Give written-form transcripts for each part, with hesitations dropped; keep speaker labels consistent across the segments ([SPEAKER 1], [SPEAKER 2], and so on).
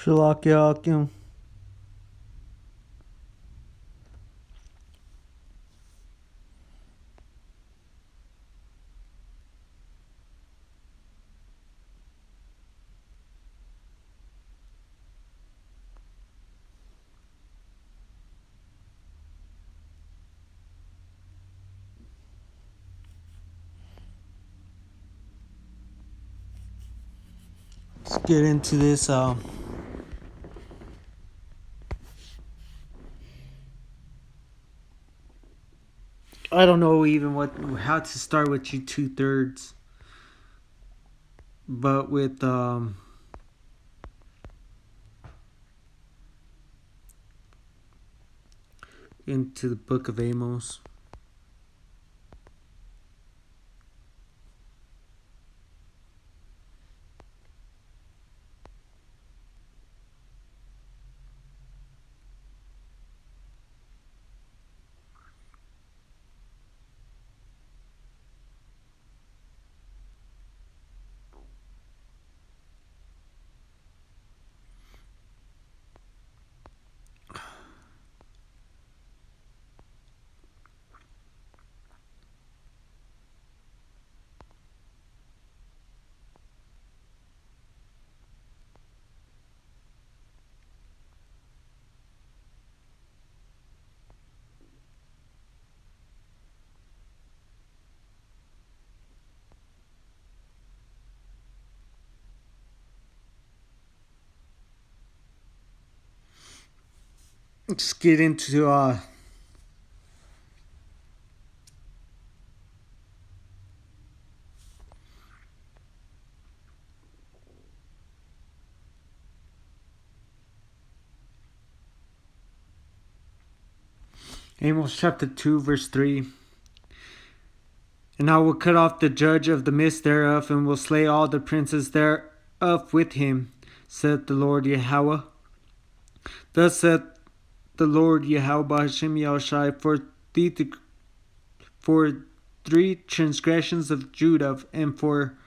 [SPEAKER 1] Shalakyakim. Let's get into this. I don't know even how to start with you 2/3, but with into the book of Amos. Let's get into Amos chapter 2 verse 3. And I will cut off the judge of the midst thereof, and will slay all the princes thereof with him, saith the Lord Yahweh. Thus saith the Lord Yahweh Hashem Yahushai, for 3 transgressions of Judah, and for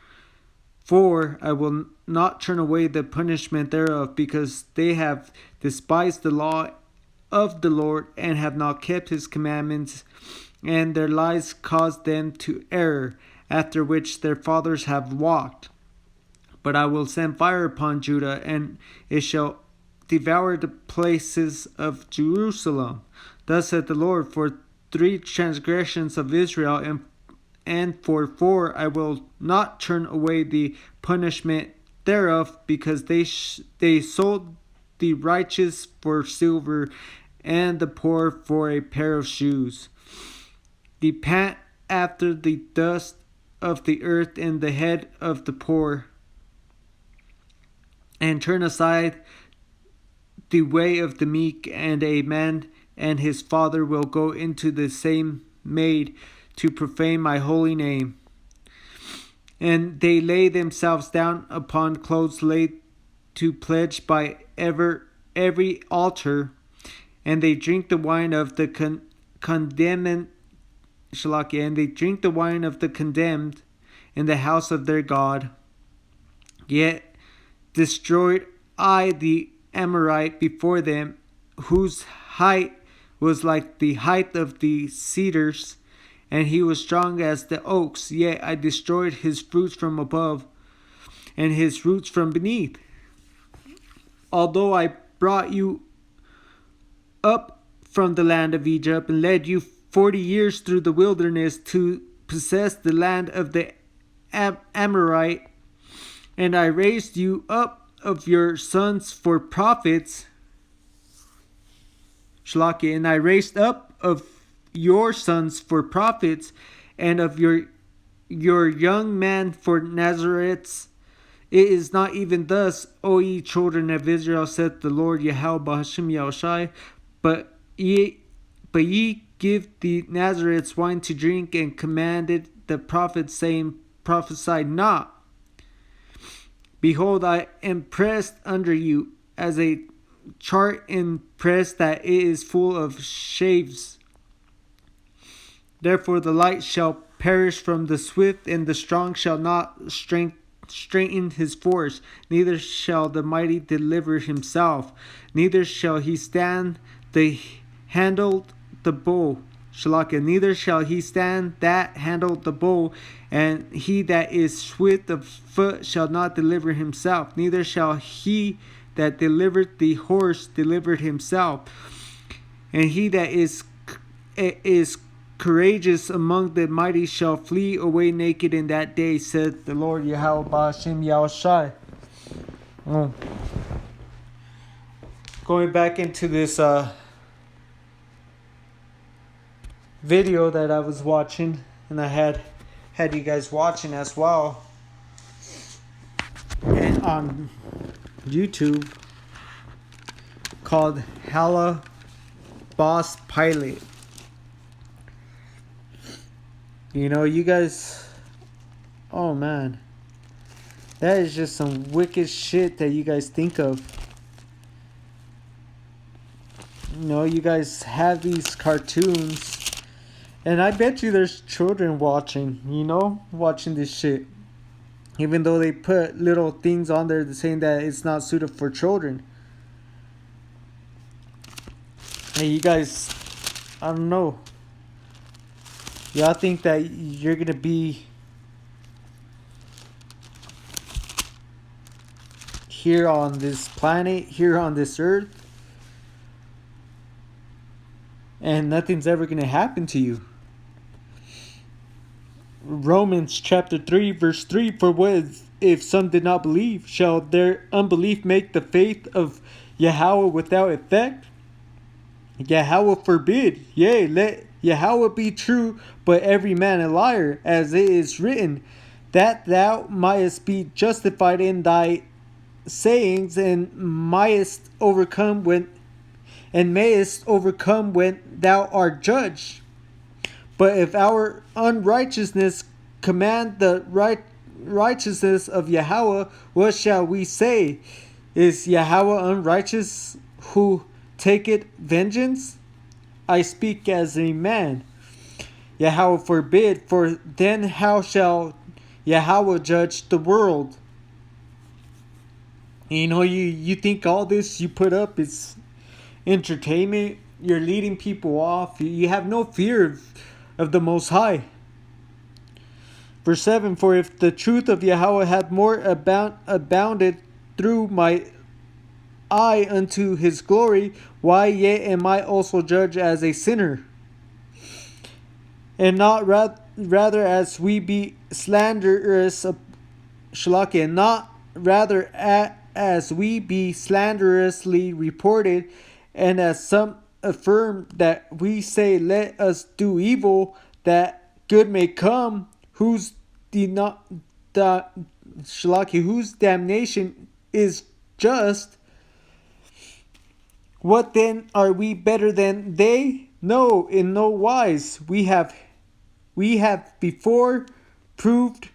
[SPEAKER 1] 4 I will not turn away the punishment thereof, because they have despised the law of the Lord, and have not kept his commandments, and their lies caused them to err, after which their fathers have walked. But I will send fire upon Judah, and it shall devour the places of Jerusalem. Thus saith the Lord, for 3 transgressions of Israel, and for 4 I will not turn away the punishment thereof, because they sold the righteous for silver, and the poor for a pair of shoes. They pant after the dust of the earth and the head of the poor, and turn aside the way of the meek, and a man and his father will go into the same maid to profane my holy name. And they lay themselves down upon clothes laid to pledge by every altar, and they drink the wine of the condemned, and they drink the wine of the condemned in the house of their God. Yet destroyed I the Amorite before them, whose height was like the height of the cedars, and he was strong as the oaks. Yet I destroyed his fruits from above, and his roots from beneath. Although I brought you up from the land of Egypt, and led you 40 years through the wilderness to possess the land of the Amorite, and I raised you up of your sons for prophets, and I raised up of your sons for prophets, and of your young men for Nazarites. It is not even thus, O ye children of Israel, saith the Lord Yahweh Hashem Yahushai, but ye give the Nazarites wine to drink, and commanded the prophets, saying, prophesy not. Behold, I am pressed under you, as a chart in press that it is full of shaves. Therefore the light shall perish from the swift, and the strong shall not straighten his force, neither shall the mighty deliver himself, neither shall he stand the handled the bow. Shalakia, neither shall he stand that handled the bow, and he that is swift of foot shall not deliver himself, neither shall he that delivered the horse deliver himself, and he that is courageous among the mighty shall flee away naked in that day, said the Lord Yahweh Ba'ashem Yahushai. Going back into this video that I was watching, and I had you guys watching as well, and on YouTube, called Halla Boss Pilot. You know, you guys, oh man, that is just some wicked shit that you guys think of. You know, you guys have these cartoons, and I bet you there's children watching, watching this shit. Even though they put little things on there saying that it's not suited for children. Hey, you guys, I don't know. Y'all think that you're going to be here on this planet, here on this earth, and nothing's ever going to happen to you. Romans chapter 3 verse 3, for what if some did not believe? Shall their unbelief make the faith of Yahweh without effect? Yahweh forbid. Yea, let Yahweh be true, but every man a liar, as it is written, that thou mightest be justified in thy sayings, and mayest overcome when thou art judged. But if our unrighteousness command the righteousness of Yahweh, what shall we say? Is Yahweh unrighteous who taketh vengeance? I speak as a man. Yahweh forbid, for then how shall Yahweh judge the world? You know, you think all this you put up is entertainment? You're leading people off. You have no fear of the Most High. Verse 7, for if the truth of Yahweh had more abounded through my eye unto his glory, why yet am I also judged as a sinner? And not rather as we be slanderous, not rather as we be slanderously reported, and as some affirm that we say, let us do evil, that good may come, whose damnation is just. What then, are we better than they? No, in no wise. We have before proved,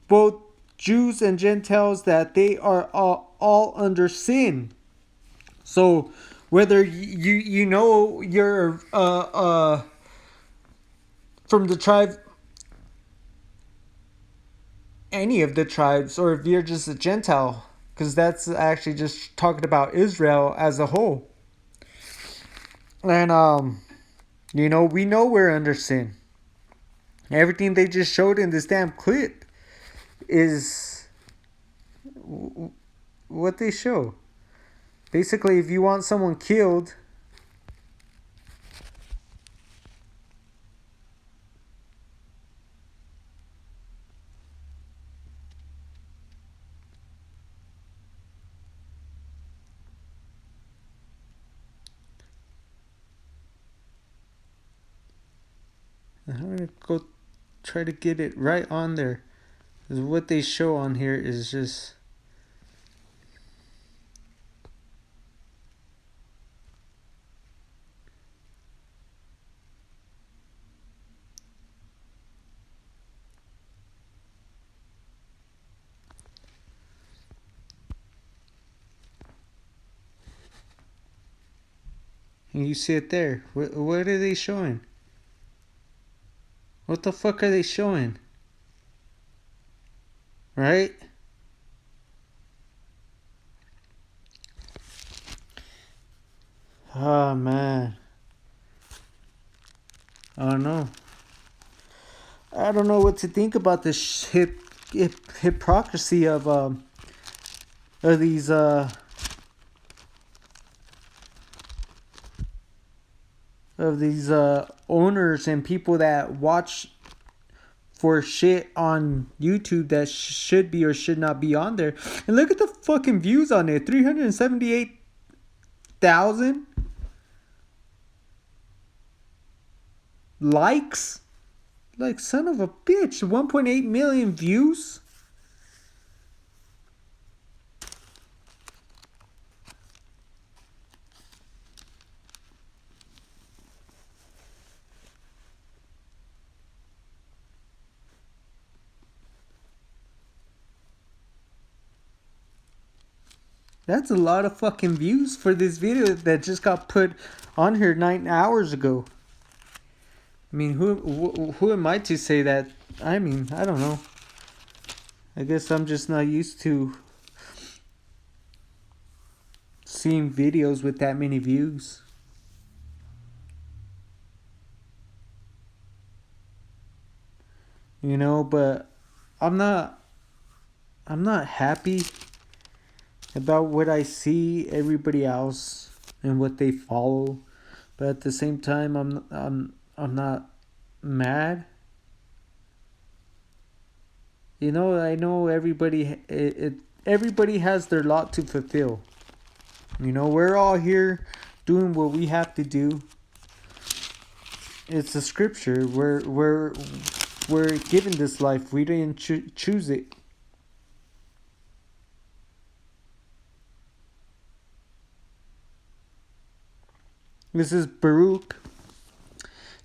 [SPEAKER 1] both Jews and Gentiles, that they are all under sin. So whether you're from the tribe, any of the tribes, or if you're just a Gentile, because that's actually just talking about Israel as a whole. And we know we're under sin. Everything they just showed in this damn clip is what they show. Basically, if you want someone killed, I'm going to go try to get it right on there. Because what they show on here is just... And you see it there. What are they showing? What the fuck are they showing? Right? Oh man, I don't know. I don't know what to think about this hypocrisy of these owners and people that watch for shit on YouTube that should be or should not be on there. And look at the fucking views on it. 378,000 likes. Like, son of a bitch. 1.8 million views. That's a lot of fucking views for this video that just got put on here 9 hours ago. I mean, who am I to say that? I mean, I don't know. I guess I'm just not used to seeing videos with that many views. You know, but I'm not happy about what I see everybody else and what they follow. But at the same time, I'm not mad. You know, I know everybody has their lot to fulfill. You know, we're all here doing what we have to do. It's a scripture. We're given this life. We didn't choose it. This is Baruch,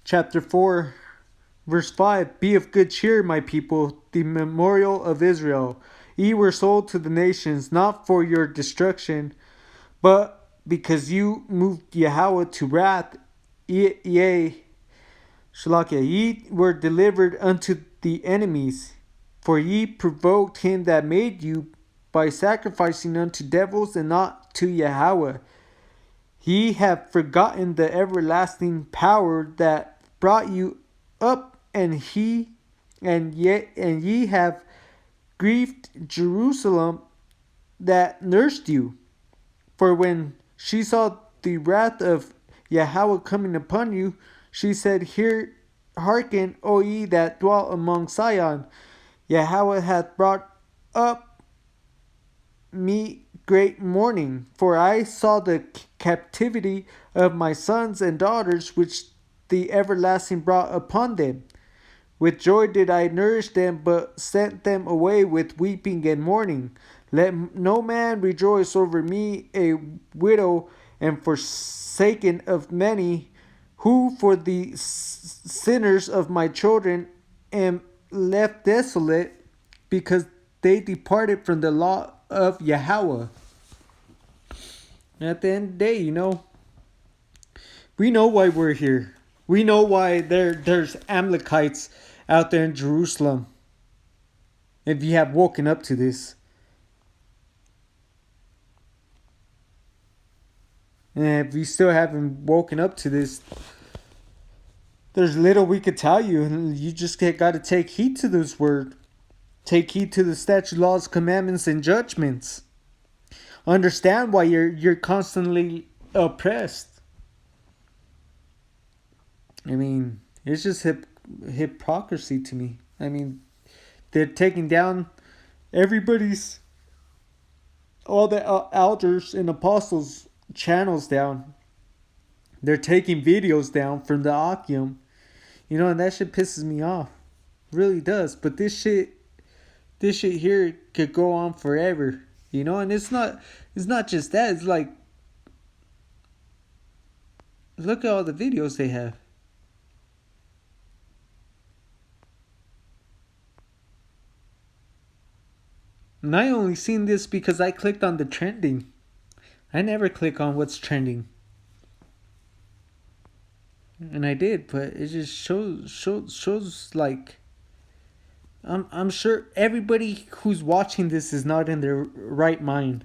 [SPEAKER 1] chapter 4, verse 5. Be of good cheer, my people, the memorial of Israel. Ye were sold to the nations, not for your destruction, but because you moved Yahweh to wrath. Ye were delivered unto the enemies. For ye provoked him that made you by sacrificing unto devils and not to Yahweh. Ye have forgotten the everlasting power that brought you up, and ye have grieved Jerusalem that nursed you. For when she saw the wrath of Yahweh coming upon you, she said, hearken, O ye that dwell among Sion. Yahweh hath brought up me great mourning, for I saw the captivity of my sons and daughters, which the everlasting brought upon them. With joy did I nourish them, but sent them away with weeping and mourning. Let no man rejoice over me, a widow and forsaken of many, who for the sinners of my children am left desolate, because they departed from the law of Yahweh. And at the end of the day, you know, we know why we're here. We know why there's Amalekites out there in Jerusalem. If you have woken up to this. And if you still haven't woken up to this, there's little we could tell you. And you just got to take heed to this word. Take heed to the statute, laws, commandments, and judgments. Understand why you're constantly oppressed. I mean, it's just hypocrisy to me. I mean, they're taking down all the elders and apostles' channels down. They're taking videos down from the Akim. You know, and that shit pisses me off. It really does. But this shit here could go on forever. You know, and it's not just that. It's like, look at all the videos they have. And I only seen this because I clicked on the trending. I never click on what's trending. And I did, but it just shows like, I'm sure everybody who's watching this is not in their right mind.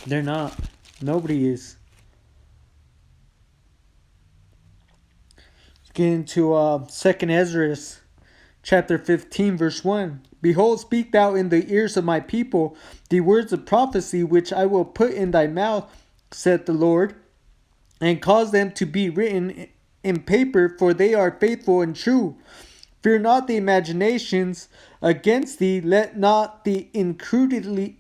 [SPEAKER 1] They're not. Nobody is. Get into 2nd Ezra, chapter 15, verse 1. Behold, speak thou in the ears of my people the words of prophecy which I will put in thy mouth, said the Lord, and cause them to be written in paper, for they are faithful and true. Fear not the imaginations against thee, let not the incredul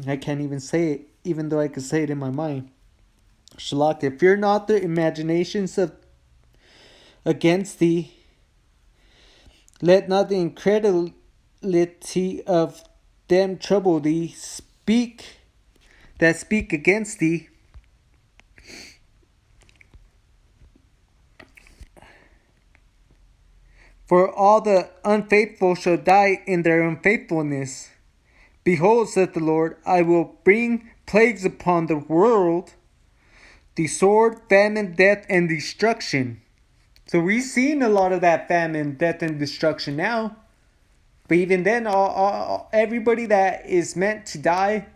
[SPEAKER 1] I can't even say it, even though I could say it in my mind. Shalaka, fear not the imaginations of against thee, let not the incredulity of them trouble thee, speak against thee. For all the unfaithful shall die in their unfaithfulness. Behold, saith the Lord, I will bring plagues upon the world, the sword, famine, death, and destruction. So we've seen a lot of that famine, death, and destruction now. But even then, everybody that is meant to die,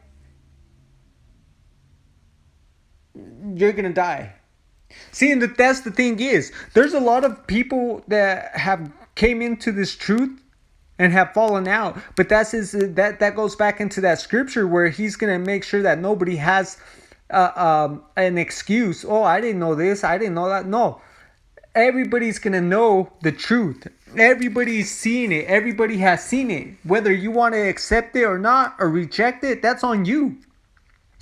[SPEAKER 1] you're going to die. See, and that's the thing is, there's a lot of people that have came into this truth and have fallen out. But that goes back into that scripture where he's going to make sure that nobody has an excuse. Oh, I didn't know this. I didn't know that. No. Everybody's going to know the truth. Everybody's seen it. Everybody has seen it. Whether you want to accept it or not, or reject it, that's on you.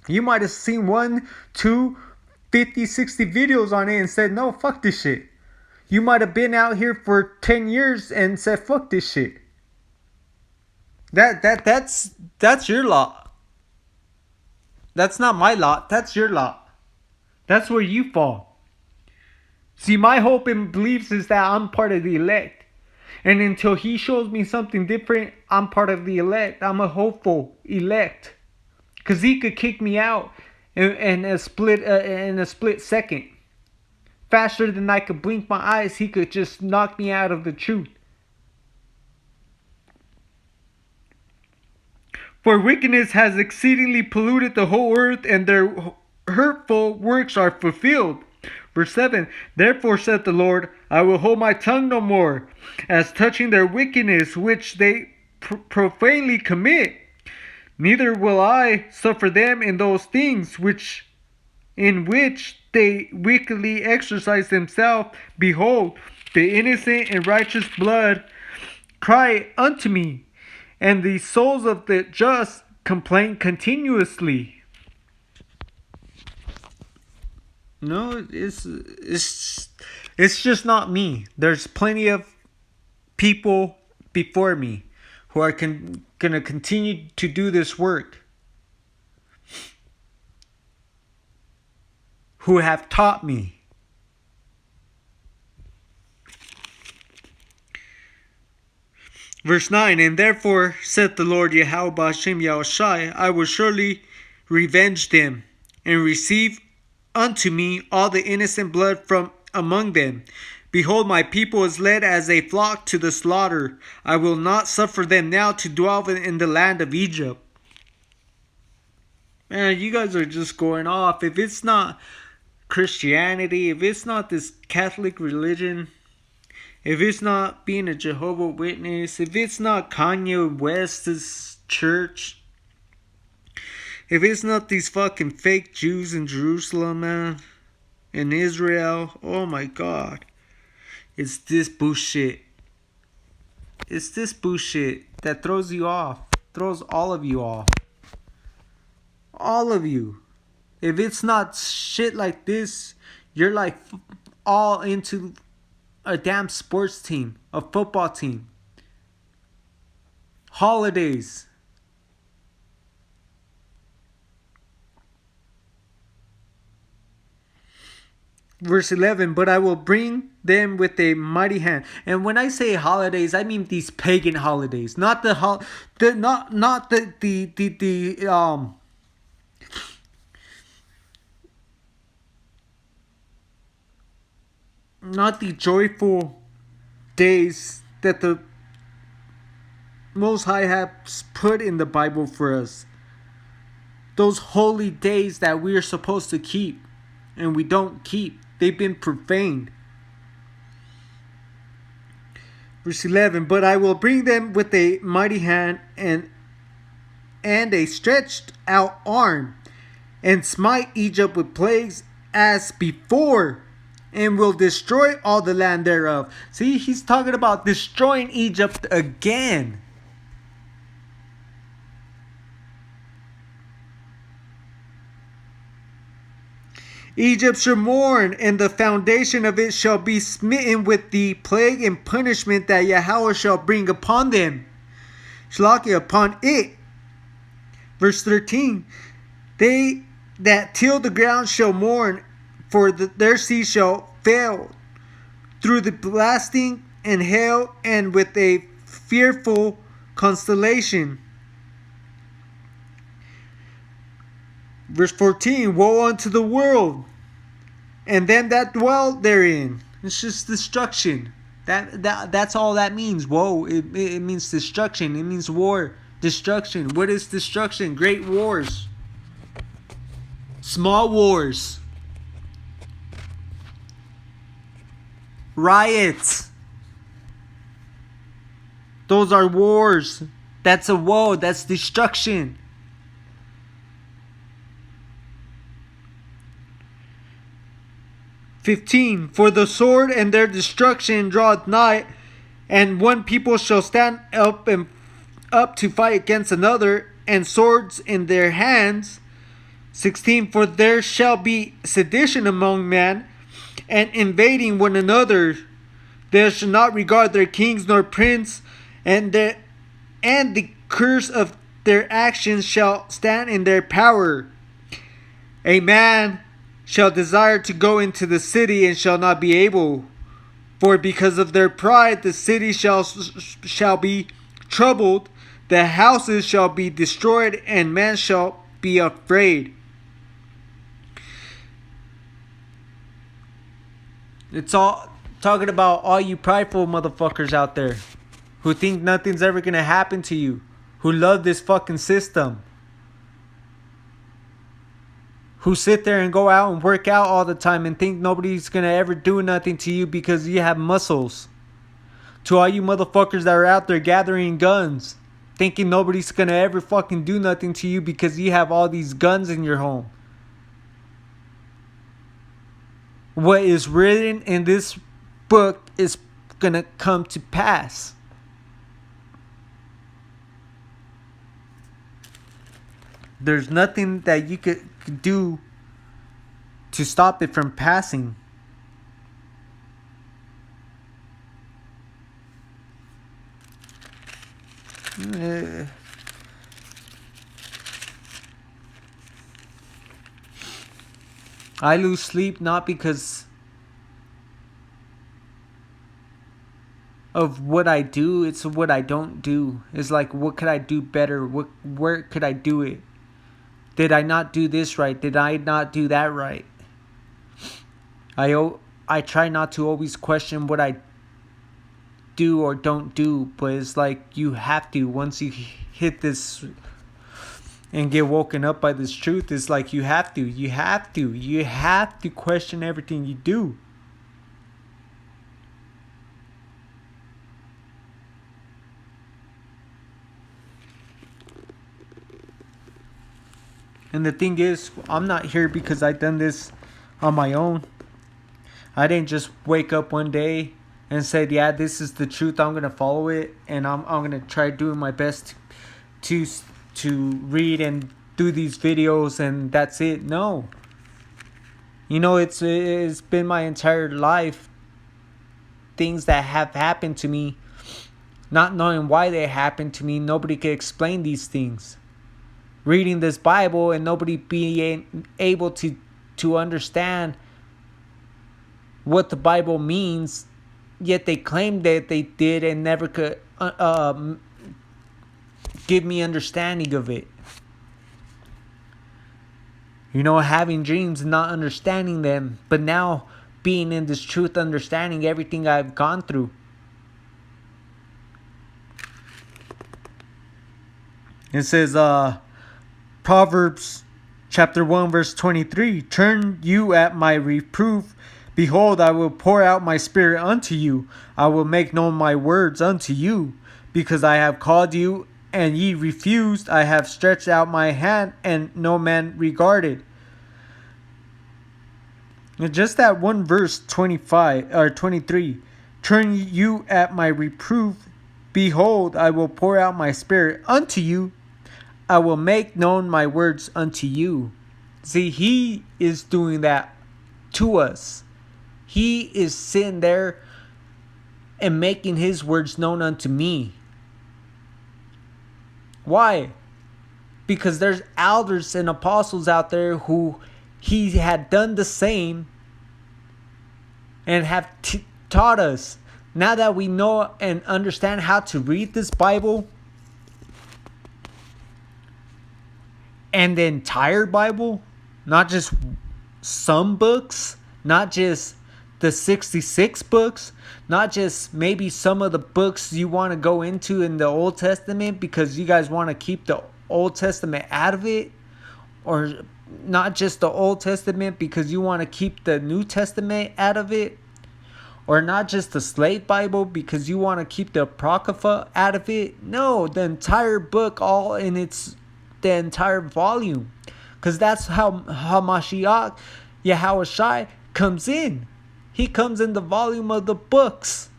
[SPEAKER 1] You might have seen 1, 2, 50, 60 videos on it and said, no, fuck this shit. You might have been out here for 10 years and said, fuck this shit. That's your lot. That's not my lot. That's your lot. That's where you fall. See, my hope and beliefs is that I'm part of the elect. And until he shows me something different, I'm part of the elect. I'm a hopeful elect. Because he could kick me out in a split second. Faster than I could blink my eyes, he could just knock me out of the truth. For wickedness has exceedingly polluted the whole earth, and their hurtful works are fulfilled. Verse 7, therefore saith the Lord, I will hold my tongue no more, as touching their wickedness which they profanely commit. Neither will I suffer them in those things in which they wickedly exercise themselves. Behold, the innocent and righteous blood cry unto me, and the souls of the just complain continuously. No, it's just not me. There's plenty of people before me who are gonna continue to do this work, who have taught me. Verse 9, and therefore saith the Lord Yahweh B'Hashem Yahushai, I will surely revenge them, and receive unto me all the innocent blood from among them. Behold, my people is led as a flock to the slaughter. I will not suffer them now to dwell in the land of Egypt. Man, you guys are just going off. If it's not Christianity, if it's not this Catholic religion, if it's not being a Jehovah's Witness, if it's not Kanye West's church, if it's not these fucking fake Jews in Jerusalem, man, in Israel, oh my God. It's this bullshit. It's this bullshit that throws you off. Throws all of you off. All of you. If it's not shit like this, you're like all into a damn sports team, a football team, holidays. Verse 11, but I will bring them with a mighty hand. And when I say holidays, I mean these pagan holidays, not the not the joyful days that the Most High has put in the Bible for us. Those holy days that we are supposed to keep and we don't keep. They've been profaned. Verse 11, but I will bring them with a mighty hand and a stretched out arm, and smite Egypt with plagues as before, and will destroy all the land thereof. See, he's talking about destroying Egypt again. Egypt shall mourn, and the foundation of it shall be smitten with the plague and punishment that Yahweh shall bring upon them. Shalaki, upon it. Verse 13. They that till the ground shall mourn, for their seed shall fail through the blasting and hail, and with a fearful constellation. Verse 14, woe unto the world, and them that dwell therein. It's just destruction. That's all that means. Woe, it means destruction. It means war, destruction. What is destruction? Great wars. Small wars. Riots. Those are wars. That's a woe. That's destruction. For the sword and their destruction draweth nigh, and one people shall stand up to fight against another, and swords in their hands. 16, for there shall be sedition among men, and invading one another. They shall not regard their kings nor prince, and the curse of their actions shall stand in their power. A man shall desire to go into the city, and shall not be able. For because of their pride the city shall be troubled, the houses shall be destroyed, and man shall be afraid. It's all talking about all you prideful motherfuckers out there who think nothing's ever gonna happen to you, who love this fucking system, who sit there and go out and work out all the time and think nobody's gonna ever do nothing to you because you have muscles. To all you motherfuckers that are out there gathering guns, thinking nobody's gonna ever fucking do nothing to you because you have all these guns in your home. What is written in this book is gonna come to pass. There's nothing that you could do to stop it from passing. I lose sleep not because of what I do, it's what I don't do. It's like, what could I do better? Where could I do it? Did I not do this right? Did I not do that right? I try not to always question what I do or don't do, but it's like you have to. Once you hit this and get woken up by this truth, it's like you have to question everything you do. And the thing is, I'm not here because I done this on my own. I didn't just wake up one day and say, yeah, this is the truth, I'm going to follow it, and I'm going to try doing my best to read and do these videos and that's it. No. You know, it's been my entire life, things that have happened to me, not knowing why they happened to me. Nobody could explain these things. Reading this Bible and nobody being able to understand what the Bible means, yet they claim that they did and never could give me understanding of it. You know, having dreams and not understanding them, but now being in this truth, understanding everything I've gone through. It says, Proverbs chapter 1 verse 23, turn you at my reproof. Behold, I will pour out my spirit unto you. I will make known my words unto you. Because I have called you, and ye refused. I have stretched out my hand, and no man regarded. And just that one verse 25 or 23. Turn you at my reproof. Behold, I will pour out my spirit unto you. I will make known my words unto you. See, he is doing that to us. He is sitting there and making his words known unto me. Why? Because there's elders and apostles out there who he had done the same and have taught us. Now that we know and understand how to read this Bible and the entire Bible, not just some books, not just the 66 books, not just maybe some of the books you want to go into in the Old Testament because you guys want to keep the Old Testament out of it, or not just the Old Testament because you want to keep the New Testament out of it, or not just the Slate Bible because you want to keep the Apocrypha out of it. No, the entire book, all in the entire volume, because that's how Mashiach, Yahushua, comes in. He comes in the volume of the books.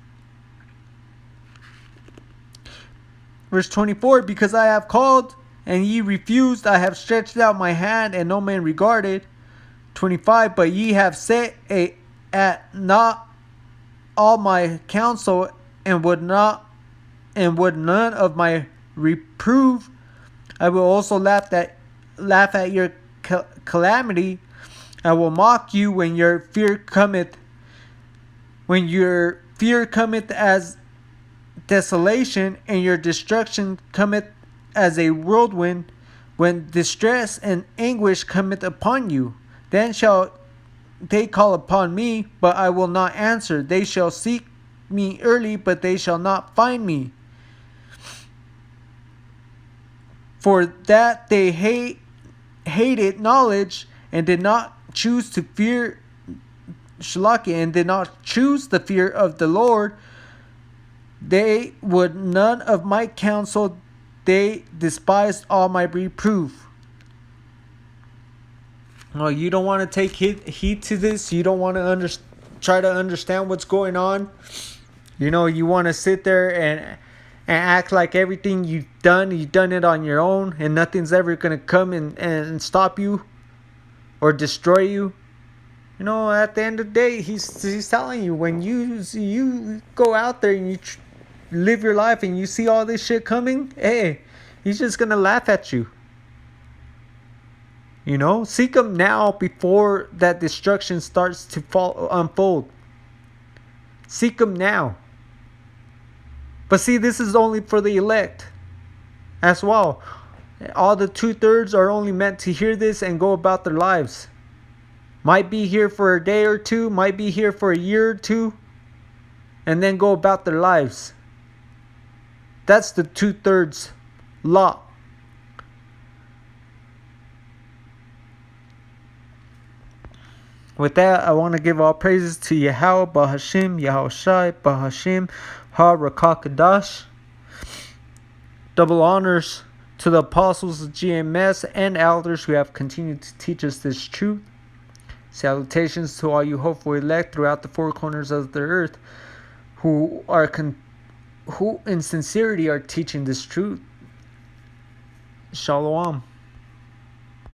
[SPEAKER 1] Verse 24, because I have called and ye refused, I have stretched out my hand and no man regarded. 25, but ye have set at not all my counsel and would none of my reproof. I will also laugh at your calamity. I will mock you when your fear cometh. When your fear cometh as desolation, and your destruction cometh as a whirlwind, when distress and anguish cometh upon you, then shall they call upon me, but I will not answer. They shall seek me early, but they shall not find me. For that they hated knowledge, and did not choose to fear and did not choose the fear of the Lord. They would none of my counsel. They despised all my reproof. Well, you don't want to take heed to this. You don't want to try to understand what's going on. You want to sit there and act like everything you've done it on your own, and nothing's ever going to come and stop you or destroy you. At the end of the day, he's telling you, when you go out there and you live your life and you see all this shit coming, hey, he's just going to laugh at you. Seek him now before that destruction starts to unfold. Seek him now. But see, this is only for the elect as well. All the 2/3 are only meant to hear this and go about their lives. Might be here for a day or two, might be here for a year or two, and then go about their lives. That's the 2/3 lot. With that, I want to give all praises to Yahweh, Bahashim, Yahushai, Bahashim, Ha-Rakakadash. Double honors to the apostles of GMS and elders who have continued to teach us this truth. Salutations to all you hopeful elect throughout the four corners of the earth who in sincerity are teaching this truth. Shalom.